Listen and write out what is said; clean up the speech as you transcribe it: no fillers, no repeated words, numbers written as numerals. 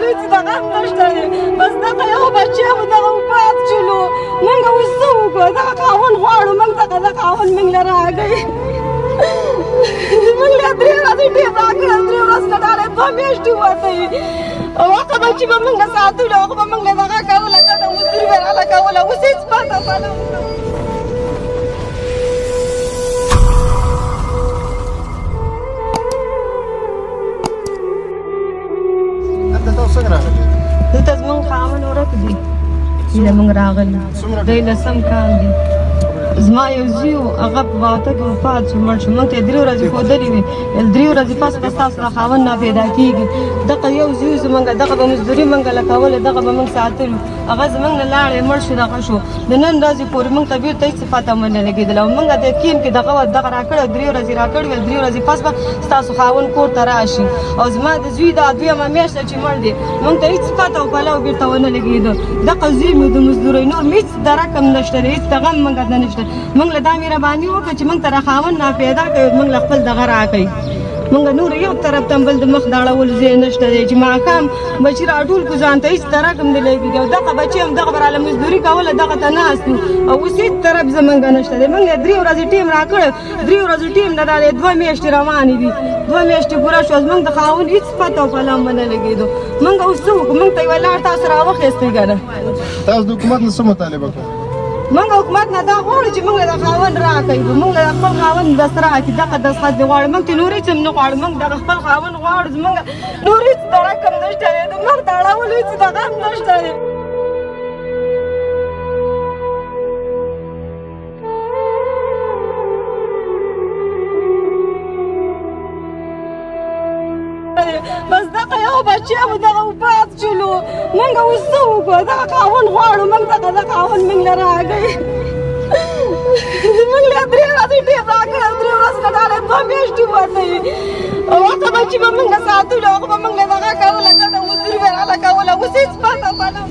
راغلی چې دغه هم نشته دی بس دغه یو بچی مو دغه وفات شولو موږ اوس څه وکړو دغه خاوند غواړو موږ دغه خاوند موږ له راکوي موږ له 3 ورځې ټیم راکړل 3 ورځې نه ډالۍ 2 میاشتې وتې او هغه بچي به موږ ساتلو هغه به موږ له دغه کوله ګټه مزدوري به راله کوله اوس هېڅ پته پله دلته زموږ خاوند ورک دی چې موږ راغلي دی لسم کال دی زما یو زوی و هغه په واته کې وفات شو مړ شو موږ ته 3 ورځې ښودلې وې 3 ورځې پس به ستاسو د خاوند نه پیدا کېږي دغه یو زوی زموږ دغه به مزدوري موږ له کوله دغه به موږ ساتلو هغه زموږ نه لاړې مړ شو دغه شو د نن ورځې پورې موږ ته بېرته هېڅ پته ونه لګېدله او موږ د یقین کې دغه راکړی 3 ورځې راکړې وې 3 ورځې پس به ستاسو خاوند کور ته راشي او زما د زوی دا 2مه میاشت چې مړ دی موږ ته هېڅ پته او پلو بېرته ونه لګېده دغه زوی مې د مزدورۍ نور مې هېڅ د رقم نشته دی هېڅ دغه هم موږ ته نشته موږ له دا مهرباني وکړه چې موږ ته را خاوند نه پیدا کړي موږ له خپل دغه راکړئ موږ نور یو طرف ته بل د مخ د اړول ځای نشته دی چې ماښام بچي راټول کړو ځان ته هېڅ رقم نه لګېږي او دغه بچي هم دغه به راله مزدوري کوله دغه ته ناست وو او اوس هېڅ طرف زموږ نشته دی موږ 3 ورځې ټیم راکړی 3 ورځې ټیم نه دا 2 میاشتې روانې دي 2 میاشتې پوره شوه زموږ د خاوند هېڅ پته او پله هم ونه لګېدو موږ اوس څه وکړو موږ ته یوه لار تاسو راوخیستئ که نه تاسو د حکومت نه څه مطالبه کوئ موږ حکومت نه دا غواړو چې موږ له د خاوند راکوي موږ له خپل خاوند دست راکړي دغه دستخط دې غواړو موږ ته نور هېڅ هم نه غواړو موږ دغه خپل خاوند غواړو زموږ نور هېڅ د رقم نشته دی د مخ د اړولو هېڅ دغه هم نشته دی بس دغه یو بچی مو دغه وفات شولو موږ اوس څه وکړو دغه خاوند غواړو موږ دغه خاوند موږ له راکوي موږ له 3 ورځې ټیم راکړل 3 ورځې نه ډالۍ 2 میاشتې وتې او هغه بچي به موږ ساتلو هغه به موږ له دغه کوله ګټه مزدوري به راله کوله اوس هېڅ پته پله